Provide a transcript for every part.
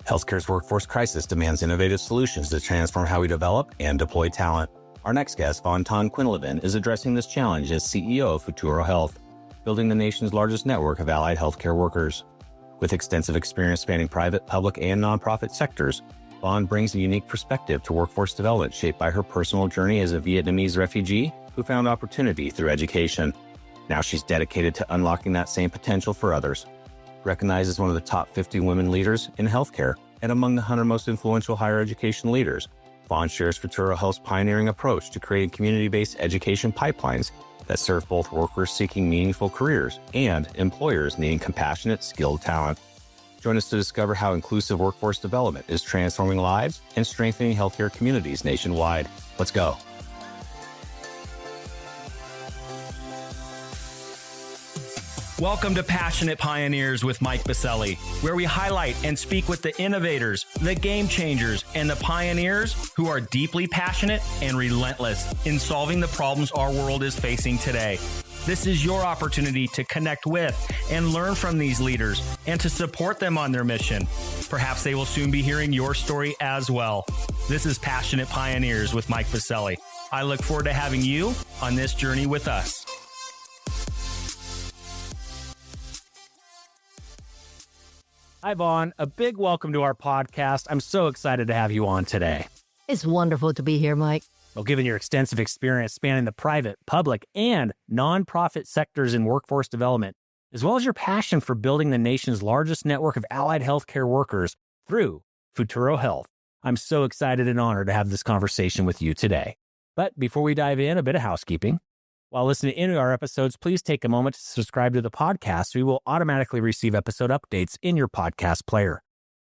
Healthcare's workforce crisis demands innovative solutions to transform how we develop and deploy talent. Our next guest, Ton-Quinlivan, is addressing this challenge as CEO of Futuro Health, building the nation's largest network of allied healthcare workers. With extensive experience spanning private, public, and nonprofit sectors, Von brings a unique perspective to workforce development shaped by her personal journey as a Vietnamese refugee who found opportunity through education. Now she's dedicated to unlocking that same potential for others. Recognized as one of the top 50 women leaders in healthcare and among the 100 most influential higher education leaders, Von shares Futuro Health's pioneering approach to creating community-based education pipelines that serve both workers seeking meaningful careers and employers needing compassionate, skilled talent. Join us to discover how inclusive workforce development is transforming lives and strengthening healthcare communities nationwide. Let's go. Welcome to Passionate Pioneers with Mike Biselli, where we highlight and speak with the innovators, the game changers, and the pioneers who are deeply passionate and relentless in solving the problems our world is facing today. This is your opportunity to connect with and learn from these leaders and to support them on their mission. Perhaps they will soon be hearing your story as well. This is Passionate Pioneers with Mike Biselli. I look forward to having you on this journey with us. Hi, Vaughn. A big welcome to our podcast. I'm so excited to have you on today. It's wonderful to be here, Mike. Well, given your extensive experience spanning the private, public, and nonprofit sectors in workforce development, as well as your passion for building the nation's largest network of allied healthcare workers through Futuro Health, I'm so excited and honored to have this conversation with you today. But before we dive in, a bit of housekeeping. While listening to our episodes, please take a moment to subscribe to the podcast so you will automatically receive episode updates in your podcast player.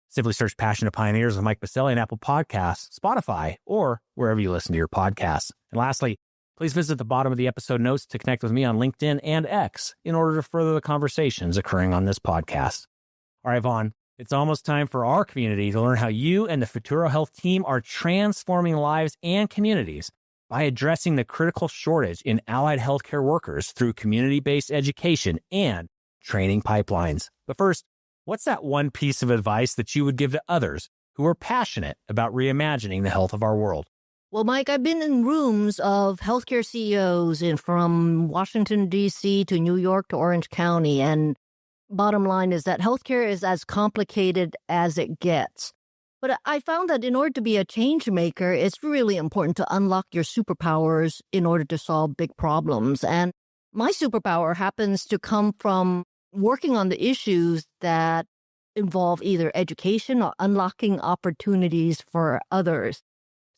Simply search Passionate Pioneers with Mike Biselli on Apple Podcasts, Spotify, or wherever you listen to your podcasts. And lastly, please visit the bottom of the episode notes to connect with me on LinkedIn and X in order to further the conversations occurring on this podcast. All right, Vaughn, it's almost time for our community to learn how you and the Futuro Health team are transforming lives and communities by addressing the critical shortage in allied healthcare workers through community-based education and training pipelines. But first, what's that one piece of advice that you would give to others who are passionate about reimagining the health of our world? Well, Mike, I've been in rooms of healthcare CEOs from Washington, D.C. to New York to Orange County. And bottom line is that healthcare is as complicated as it gets. But I found that in order to be a change maker, it's really important to unlock your superpowers in order to solve big problems. And my superpower happens to come from working on the issues that involve either education or unlocking opportunities for others.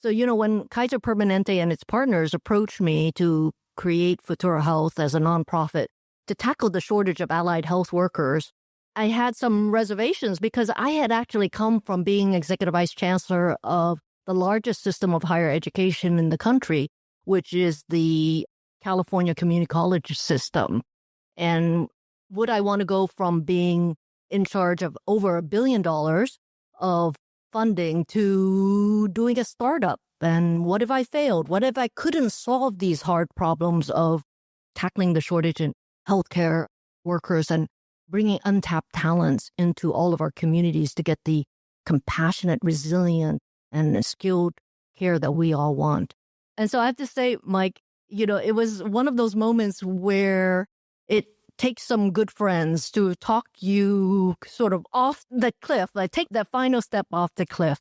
So, when Kaiser Permanente and its partners approached me to create Futuro Health as a nonprofit to tackle the shortage of allied health workers, I had some reservations because I had actually come from being executive vice chancellor of the largest system of higher education in the country, which is the California Community College system. And would I want to go from being in charge of over $1 billion of funding to doing a startup? And what if I failed? What if I couldn't solve these hard problems of tackling the shortage in healthcare workers and bringing untapped talents into all of our communities to get the compassionate, resilient, and skilled care that we all want? And so I have to say, Mike, it was one of those moments where it takes some good friends to talk you sort of off the cliff, like take that final step off the cliff.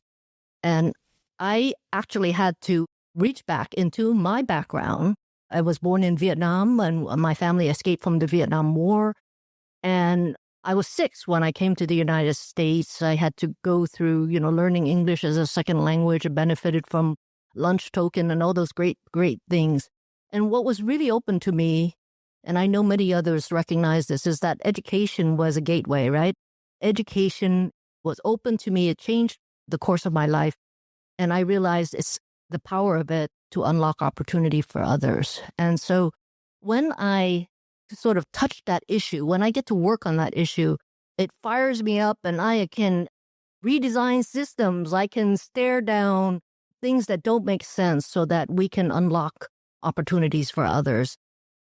And I actually had to reach back into my background. I was born in Vietnam, and my family escaped from the Vietnam War. And I was 6 when I came to the United States. I had to go through, learning English as a second language. I benefited from lunch token and all those great, great things. And what was really open to me, and I know many others recognize this, is that education was a gateway, right? Education was open to me. It changed the course of my life. And I realized it's the power of it to unlock opportunity for others. And so when I sort of touch that issue, when I get to work on that issue, it fires me up and I can redesign systems. I can stare down things that don't make sense so that we can unlock opportunities for others.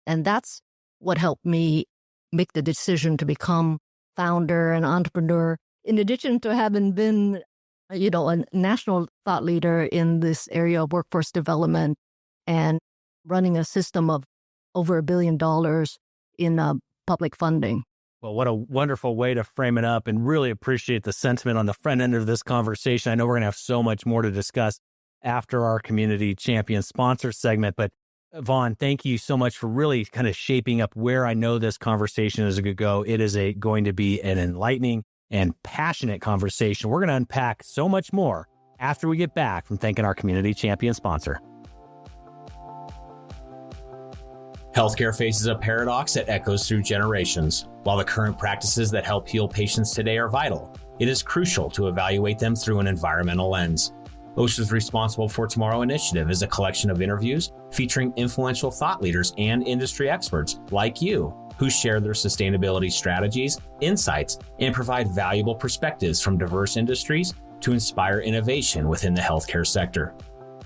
And that's what helped me make the decision to become founder and entrepreneur in addition to having been, a national thought leader in this area of workforce development and running a system of over $1 billion in public funding. Well, what a wonderful way to frame it up, and really appreciate the sentiment on the front end of this conversation. I know we're going to have so much more to discuss after our community champion sponsor segment, but Vaughn, thank you so much for really kind of shaping up where I know this conversation is going to go. It is going to be an enlightening and passionate conversation. We're going to unpack so much more after we get back from thanking our community champion sponsor. Healthcare faces a paradox that echoes through generations. While the current practices that help heal patients today are vital, it is crucial to evaluate them through an environmental lens. OSHA's Responsible for Tomorrow initiative is a collection of interviews featuring influential thought leaders and industry experts like you, who share their sustainability strategies, insights, and provide valuable perspectives from diverse industries to inspire innovation within the healthcare sector.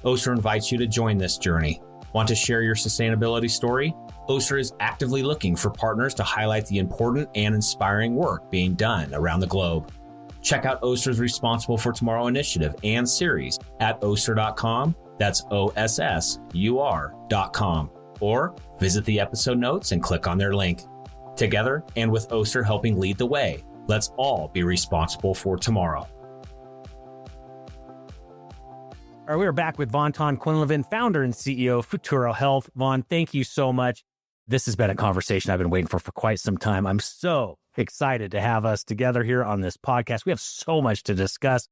OSHA invites you to join this journey. Want to share your sustainability story? OSHA is actively looking for partners to highlight the important and inspiring work being done around the globe. Check out OSHA's Responsible for Tomorrow initiative and series at OSHA.com. That's OSSUR.com. Or visit the episode notes and click on their link. Together, and with OSHA helping lead the way, let's all be responsible for tomorrow. All right, we are back with Vaughn Ton-Quinlivan, founder and CEO of Futuro Health. Vaughn, thank you so much. This has been a conversation I've been waiting for quite some time. I'm so excited to have us together here on this podcast. We have so much to discuss,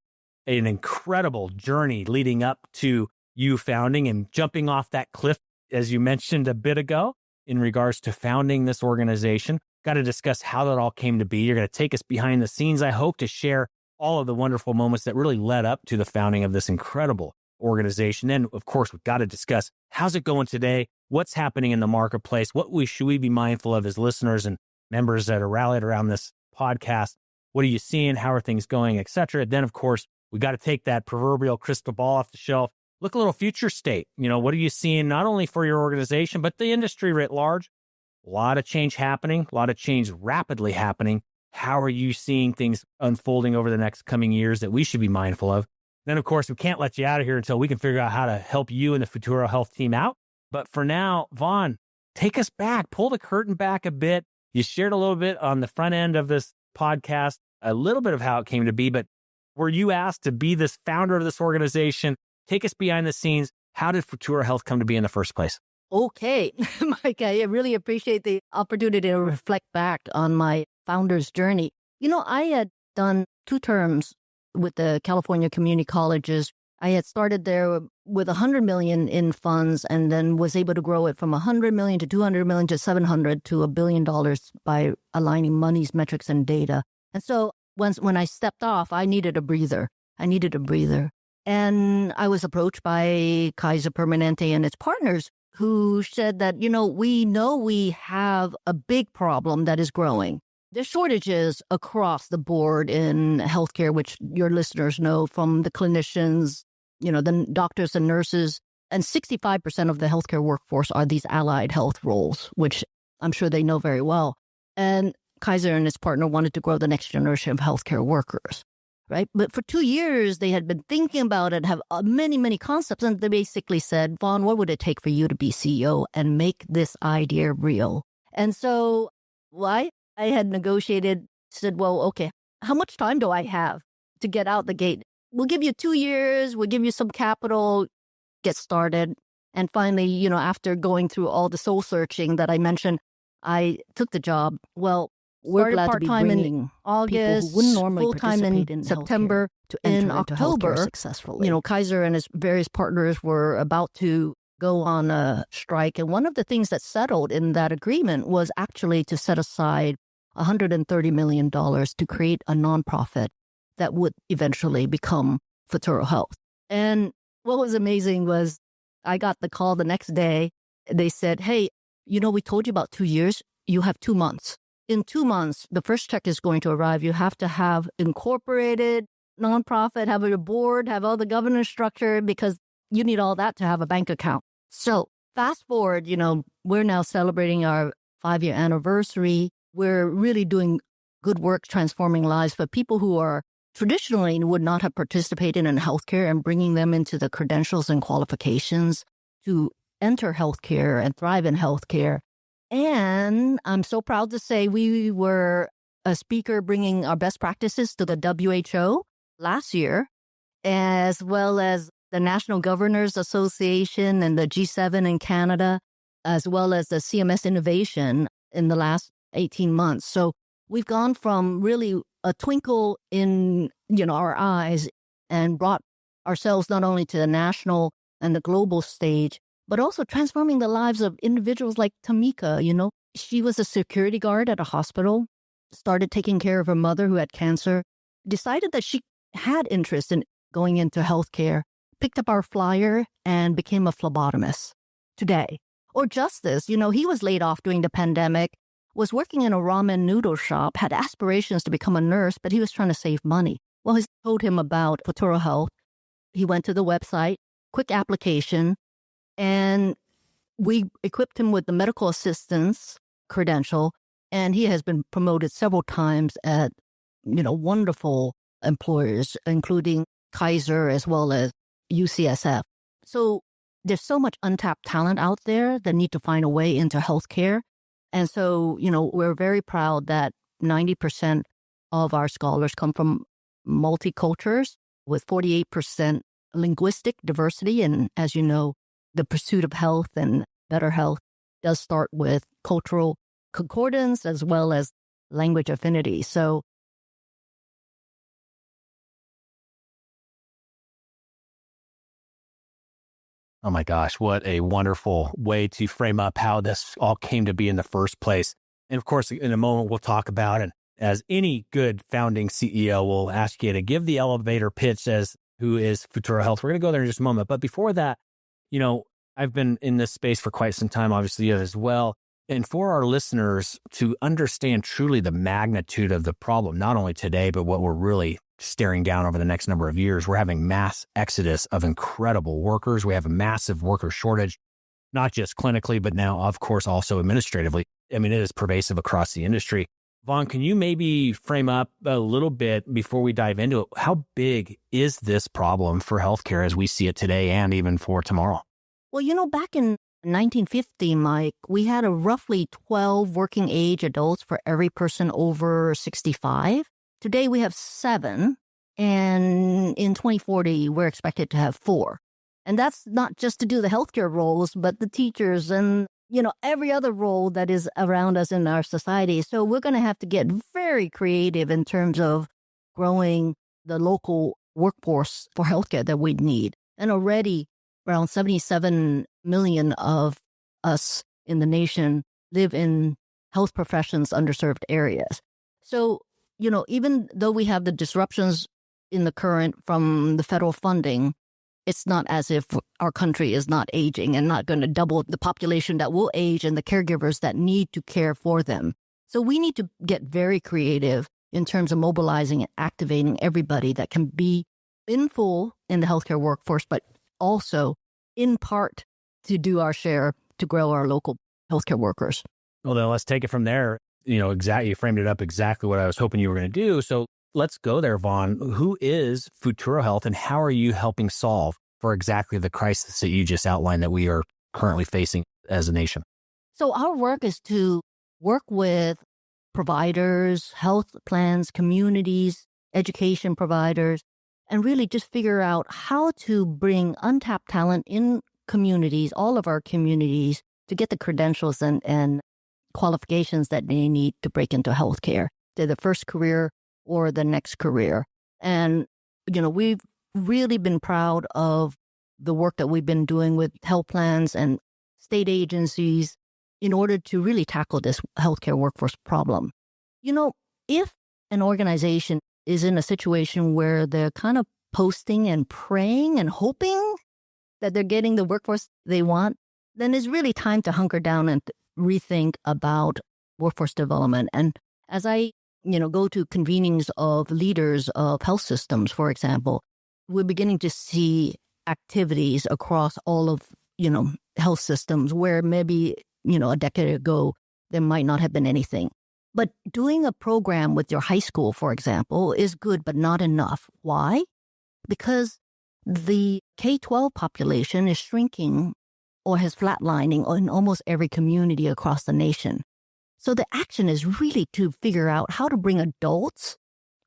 an incredible journey leading up to you founding and jumping off that cliff, as you mentioned a bit ago, in regards to founding this organization. Got to discuss how that all came to be. You're going to take us behind the scenes, I hope, to share all of the wonderful moments that really led up to the founding of this incredible organization. Then, of course, we've got to discuss how's it going today, what's happening in the marketplace, what should we be mindful of as listeners and members that are rallied around this podcast. What are you seeing? How are things going, et cetera? Then, of course, we got to take that proverbial crystal ball off the shelf, look a little future state. What are you seeing not only for your organization, but the industry writ large? A lot of change happening, a lot of change rapidly happening. How are you seeing things unfolding over the next coming years that we should be mindful of? Then, of course, we can't let you out of here until we can figure out how to help you and the Futuro Health team out. But for now, Vaughn, take us back, pull the curtain back a bit. You shared a little bit on the front end of this podcast, a little bit of how it came to be, but were you asked to be this founder of this organization? Take us behind the scenes. How did Futuro Health come to be in the first place? Okay, Mike, I really appreciate the opportunity to reflect back on my founder's journey. I had done 2 terms with the California community colleges. I had started there with $100 million in funds and then was able to grow it from $100 million to $200 million to $700 to $1 billion by aligning monies, metrics, and data. And so when I stepped off, I needed a breather. And I was approached by Kaiser Permanente and its partners who said that, we know we have a big problem that is growing. There's shortages across the board in healthcare, which your listeners know from the clinicians, the doctors and nurses, and 65% of the healthcare workforce are these allied health roles, which I'm sure they know very well. And Kaiser and its partner wanted to grow the next generation of healthcare workers, right? But for 2 years, they had been thinking about it, have many, many concepts, and they basically said, Vaughn, what would it take for you to be CEO and make this idea real? And so I had negotiated, said, well, okay, how much time do I have to get out the gate? We'll give you 2 years, we'll give you some capital, get started. And finally, after going through all the soul searching that I mentioned, I took the job. Well, we're glad to be bringing August, who wouldn't normally full-time in September to in October successfully. Kaiser and his various partners were about to go on a strike. And one of the things that settled in that agreement was actually to set aside $130 million to create a nonprofit that would eventually become Futuro Health. And what was amazing was I got the call the next day. They said, hey, we told you about 2 years. You have 2 months. In 2 months, the first check is going to arrive. You have to have incorporated nonprofit, have your board, have all the governance structure, because you need all that to have a bank account. So fast forward, we're now celebrating our 5-year anniversary. We're really doing good work transforming lives for people who are traditionally would not have participated in healthcare and bringing them into the credentials and qualifications to enter healthcare and thrive in healthcare. And I'm so proud to say we were a speaker bringing our best practices to the WHO last year, as well as the National Governors Association and the G7 in Canada, as well as the CMS Innovation in the last 18 months. So we've gone from really a twinkle in, our eyes and brought ourselves not only to the national and the global stage, but also transforming the lives of individuals like Tamika. She was a security guard at a hospital, started taking care of her mother who had cancer, decided that she had interest in going into healthcare, picked up our flyer and became a phlebotomist today. Or Justice, he was laid off during the pandemic, was working in a ramen noodle shop, had aspirations to become a nurse, but he was trying to save money. Well, he told him about Futuro Health. He went to the website, quick application, and we equipped him with the medical assistance credential, and he has been promoted several times at, wonderful employers, including Kaiser as well as UCSF. So there's so much untapped talent out there that need to find a way into healthcare. And so, we're very proud that 90% of our scholars come from multicultures with 48% linguistic diversity. And as you know, the pursuit of health and better health does start with cultural concordance as well as language affinity. So Oh my gosh, what a wonderful way to frame up how this all came to be in the first place. And of course, in a moment, we'll talk about it. As any good founding CEO will ask you to give the elevator pitch as who is Futuro Health. We're going to go there in just a moment. But before that, I've been in this space for quite some time, obviously, as well. And for our listeners to understand truly the magnitude of the problem, not only today, but what we're really staring down over the next number of years, we're having mass exodus of incredible workers. We have a massive worker shortage, not just clinically, but now, of course, also administratively. I mean, it is pervasive across the industry. Vaughn, can you maybe frame up a little bit before we dive into it? How big is this problem for healthcare as we see it today and even for tomorrow? Well, back in 1950, Mike, we had a roughly 12 working age adults for every person over 65. Today we have 7, and in 2040, we're expected to have 4. And that's not just to do the healthcare roles, but the teachers and, every other role that is around us in our society. So we're going to have to get very creative in terms of growing the local workforce for healthcare that we need. And already around 77 million of us in the nation live in health professions underserved areas. So, even though we have the disruptions in the current from the federal funding, it's not as if our country is not aging and not going to double the population that will age and the caregivers that need to care for them. So we need to get very creative in terms of mobilizing and activating everybody that can be in full in the healthcare workforce, but also in part to do our share to grow our local healthcare workers. Well, then let's take it from there. You framed it up exactly what I was hoping you were going to do. So let's go there, Vaughn. Who is Futuro Health and how are you helping solve for exactly the crisis that you just outlined that we are currently facing as a nation? So our work is to work with providers, health plans, communities, education providers, and really just figure out how to bring untapped talent in communities, all of our communities, to get the credentials and qualifications that they need to break into healthcare. They're the first career or the next career. And, we've really been proud of the work that we've been doing with health plans and state agencies in order to really tackle this healthcare workforce problem. If an organization is in a situation where they're kind of posting and praying and hoping that they're getting the workforce they want, then it's really time to hunker down and rethink about workforce development. And as I, go to convenings of leaders of health systems, for example, we're beginning to see activities across all of, health systems where maybe, a decade ago, there might not have been anything. But doing a program with your high school, for example, is good, but not enough. Why? Because the K-12 population is shrinking or is flatlining in almost every community across the nation. So the action is really to figure out how to bring adults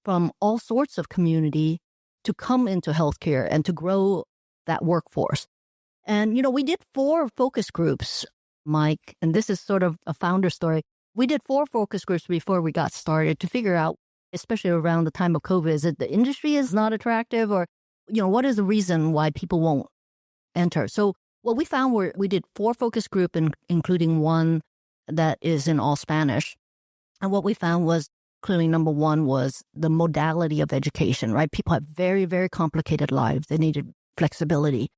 from all sorts of community to come into healthcare and to grow that workforce. And, we did 4 focus groups, Mike, and this is sort of a founder story. We did 4 focus groups before we got started to figure out, especially around the time of COVID, is it the industry is not attractive or, what is the reason why people won't enter? So what we found were we did 4 focus groups, including one that is in all Spanish. And what we found was clearly number one was the modality of education, right? People have very, very complicated lives. They needed flexibility.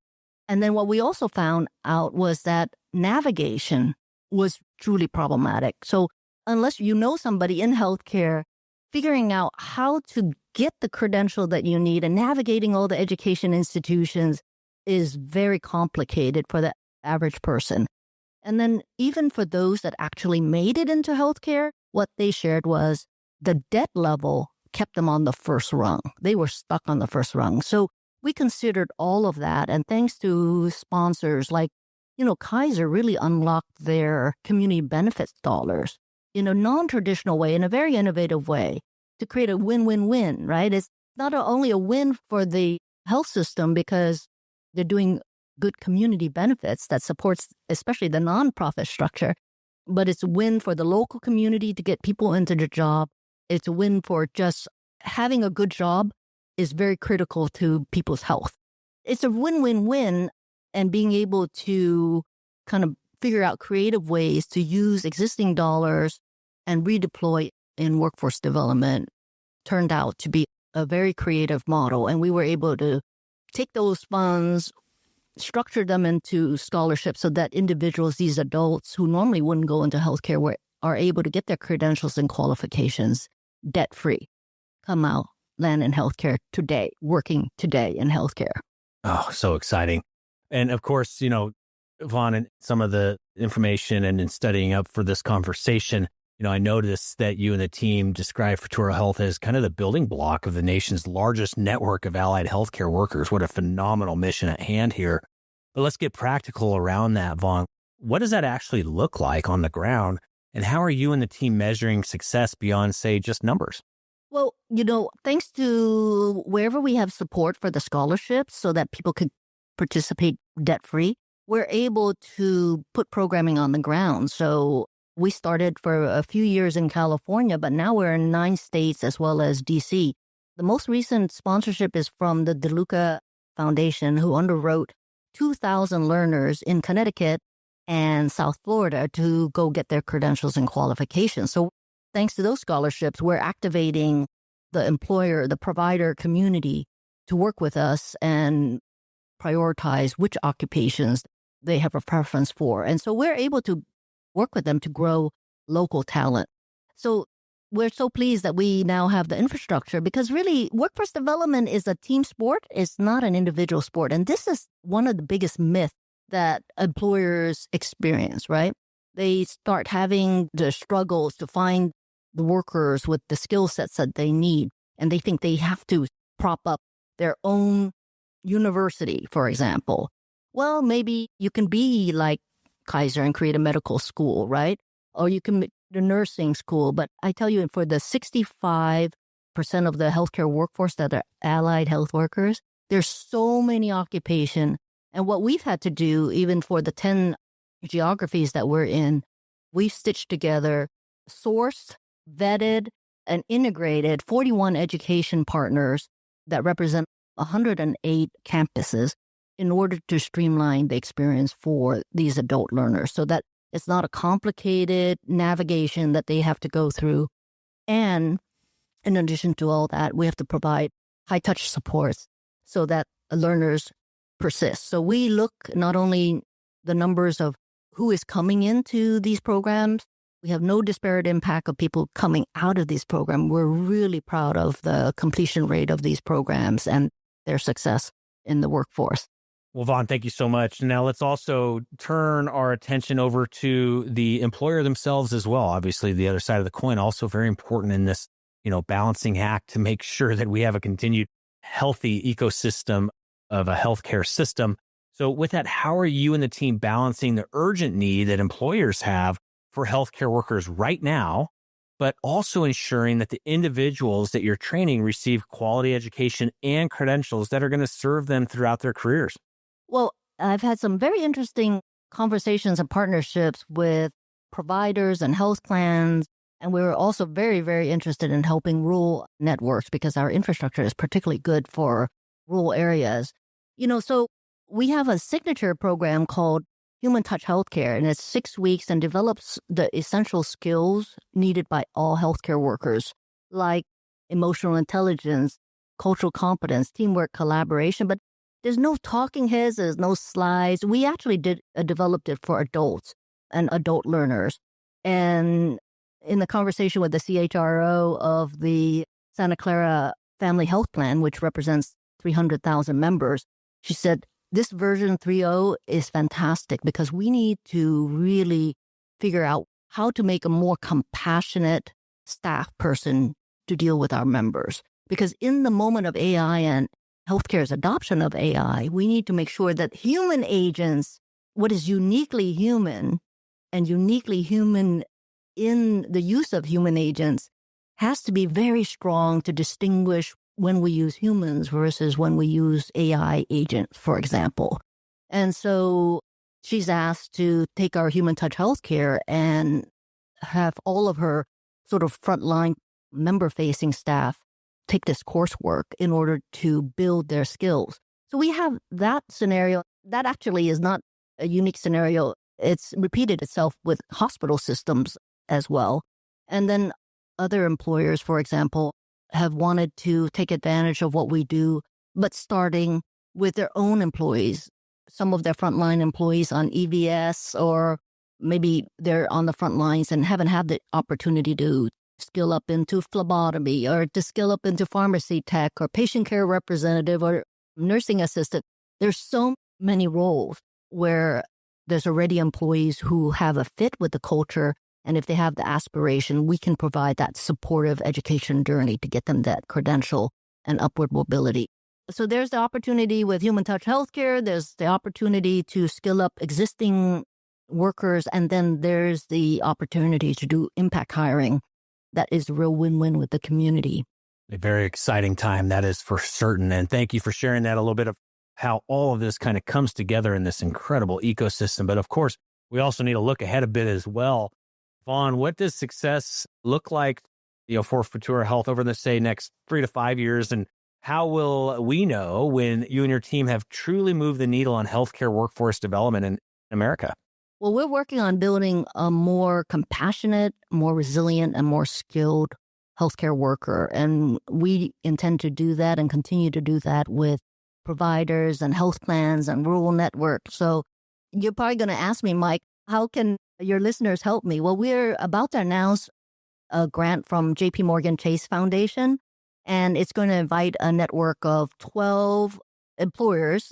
And then what we also found out was that navigation was truly problematic. So unless you know somebody in healthcare, figuring out how to get the credential that you need and navigating all the education institutions is very complicated for the average person. And then even for those that actually made it into healthcare, what they shared was the debt level kept them on the first rung. They were stuck on the first rung. So we considered all of that. And thanks to sponsors like, Kaiser really unlocked their community benefits dollars in a non-traditional way, in a very innovative way to create a win-win-win, right? It's not only a win for the health system because they're doing good community benefits that supports especially the nonprofit structure, but it's a win for the local community to get people into the job. It's a win for just having a good job is very critical to people's health. It's a win-win-win, and being able to kind of figure out creative ways to use existing dollars and redeploy in workforce development turned out to be a very creative model. And we were able to take those funds, structure them into scholarships so that individuals, these adults who normally wouldn't go into healthcare, are able to get their credentials and qualifications debt-free, come out, land in healthcare today, working today in healthcare. Oh, so exciting. And of course, Vaughn, and some of the information and in studying up for this conversation, I noticed that you and the team describe Futuro Health as kind of the building block of the nation's largest network of allied healthcare workers. What a phenomenal mission at hand here. But let's get practical around that, Vaughn. What does that actually look like on the ground? And how are you and the team measuring success beyond, say, just numbers? Well, thanks to wherever we have support for the scholarships so that people could participate debt-free, we're able to put programming on the ground. So we started for a few years in California, but now we're in 9 states as well as DC. The most recent sponsorship is from the DeLuca Foundation, who underwrote 2,000 learners in Connecticut and South Florida to go get their credentials and qualifications. So thanks to those scholarships, we're activating the employer, the provider community to work with us and prioritize which occupations they have a preference for. And so we're able to work with them to grow local talent. So we're so pleased that we now have the infrastructure because really workforce development is a team sport. It's not an individual sport. And this is one of the biggest myths that employers experience, right? They start having the struggles to find the workers with the skill sets that they need. And they think they have to prop up their own university, for example. Well, maybe you can be like Kaiser and create a medical school, right? Or you can make a nursing school. But I tell you, for the 65% of the healthcare workforce that are allied health workers, there's so many occupations. And what we've had to do, even for the 10 geographies that we're in, we've stitched together, sourced, vetted, and integrated 41 education partners that represent 108 campuses in order to streamline the experience for these adult learners so that it's not a complicated navigation that they have to go through. And in addition to all that, we have to provide high-touch supports so that learners persist. So we look not only the numbers of who is coming into these programs, we have no disparate impact of people coming out of these programs. We're really proud of the completion rate of these programs and their success in the workforce. Well, Vaughn, thank you so much. Now let's also turn our attention over to the employer themselves as well. Obviously, the other side of the coin, also very important in this, balancing act to make sure that we have a continued healthy ecosystem of a healthcare system. So with that, how are you and the team balancing the urgent need that employers have for healthcare workers right now, but also ensuring that the individuals that you're training receive quality education and credentials that are going to serve them throughout their careers? Well, I've had some very interesting conversations and partnerships with providers and health plans. And we're also very, very interested in helping rural networks because our infrastructure is particularly good for rural areas. So we have a signature program called Human Touch Healthcare, and it's 6 weeks and develops the essential skills needed by all healthcare workers, like emotional intelligence, cultural competence, teamwork, collaboration. But there's no talking heads, there's no slides. We actually developed it for adults and adult learners. And in the conversation with the CHRO of the Santa Clara Family Health Plan, which represents 300,000 members, she said, this version 3.0 is fantastic because we need to really figure out how to make a more compassionate staff person to deal with our members. Because in the moment of AI and healthcare's adoption of AI, we need to make sure that human agents, what is uniquely human and uniquely human in the use of human agents, has to be very strong to distinguish when we use humans versus when we use AI agents, for example. And so she's asked to take our Human Touch Healthcare and have all of her sort of frontline member-facing staff take this coursework in order to build their skills. So we have that scenario. That actually is not a unique scenario. It's repeated itself with hospital systems as well. And then other employers, for example, have wanted to take advantage of what we do, but starting with their own employees, some of their frontline employees on EVS, or maybe they're on the front lines and haven't had the opportunity to skill up into phlebotomy or to skill up into pharmacy tech or patient care representative or nursing assistant. There's so many roles where there's already employees who have a fit with the culture. And if they have the aspiration, we can provide that supportive education journey to get them that credential and upward mobility. So there's the opportunity with Human Touch Healthcare. There's the opportunity to skill up existing workers. And then there's the opportunity to do impact hiring. That is a real win-win with the community. A very exciting time, that is for certain. And thank you for sharing that, a little bit of how all of this kind of comes together in this incredible ecosystem. But of course, we also need to look ahead a bit as well. Vaughn, what does success look like, for Futuro Health over the, say, next 3 to 5 years? And how will we know when you and your team have truly moved the needle on healthcare workforce development in America? Well, we're working on building a more compassionate, more resilient, and more skilled healthcare worker. And we intend to do that and continue to do that with providers and health plans and rural networks. So you're probably going to ask me, Mike, how can your listeners help me? Well, we're about to announce a grant from JP Morgan Chase Foundation, and it's going to invite a network of 12 employers,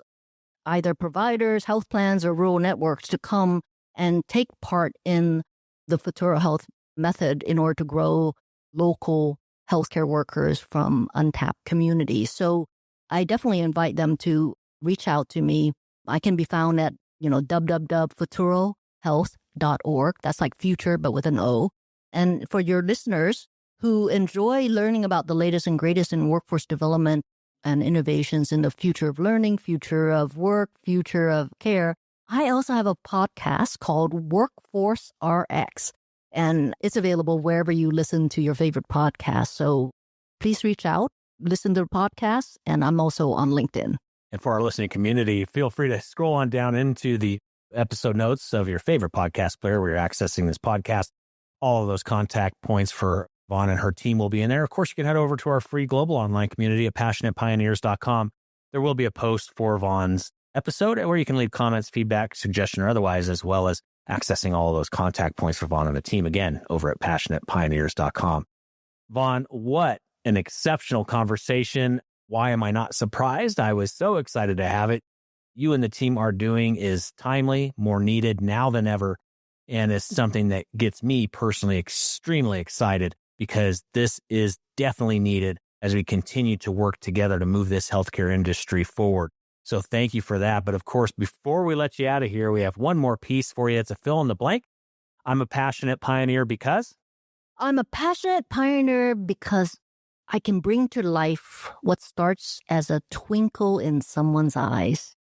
either providers, health plans, or rural networks, to come and take part in the Futuro Health method in order to grow local healthcare workers from untapped communities. So I definitely invite them to reach out to me. I can be found at, www.futurohealth.org. That's like future, but with an O. And for your listeners who enjoy learning about the latest and greatest in workforce development and innovations in the future of learning, future of work, future of care, I also have a podcast called Workforce RX, and it's available wherever you listen to your favorite podcast. So please reach out, listen to the podcast, and I'm also on LinkedIn. And for our listening community, feel free to scroll on down into the episode notes of your favorite podcast player where you're accessing this podcast. All of those contact points for Vaughn and her team will be in there. Of course, you can head over to our free global online community at passionatepioneers.com. There will be a post for Vaughn's episode where you can leave comments, feedback, suggestion, or otherwise, as well as accessing all of those contact points for Vaughn and the team, again, over at passionatepioneers.com. Vaughn, what an exceptional conversation. Why am I not surprised? I was so excited to have it. you and the team are doing is timely, more needed now than ever. And it's something that gets me personally extremely excited because this is definitely needed as we continue to work together to move this healthcare industry forward. So thank you for that. But of course, before we let you out of here, we have one more piece for you. It's a fill in the blank. I'm a passionate pioneer because? I'm a passionate pioneer because I can bring to life what starts as a twinkle in someone's eyes.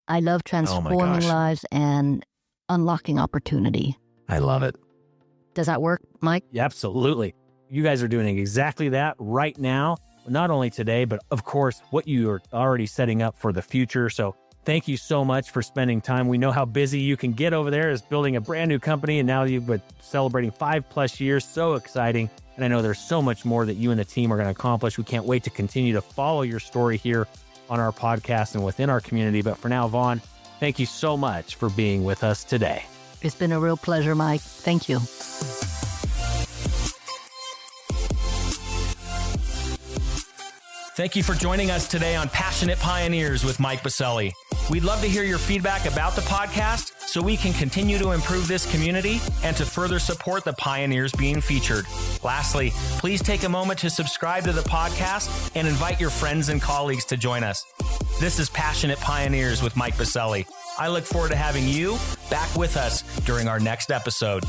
I love transforming lives and unlocking opportunity. I love it. Does that work, Mike? Yeah, absolutely. You guys are doing exactly that right now. Not only today, but of course, what you are already setting up for the future. So thank you so much for spending time. We know how busy you can get over there as building a brand new company. And now you've been celebrating 5+ years. So exciting. And I know there's so much more that you and the team are going to accomplish. We can't wait to continue to follow your story here on our podcast and within our community. But for now, Vaughn, thank you so much for being with us today. It's been a real pleasure, Mike. Thank you. Thank you for joining us today on Passionate Pioneers with Mike Baselli. We'd love to hear your feedback about the podcast so we can continue to improve this community and to further support the pioneers being featured. Lastly, please take a moment to subscribe to the podcast and invite your friends and colleagues to join us. This is Passionate Pioneers with Mike Baselli. I look forward to having you back with us during our next episode.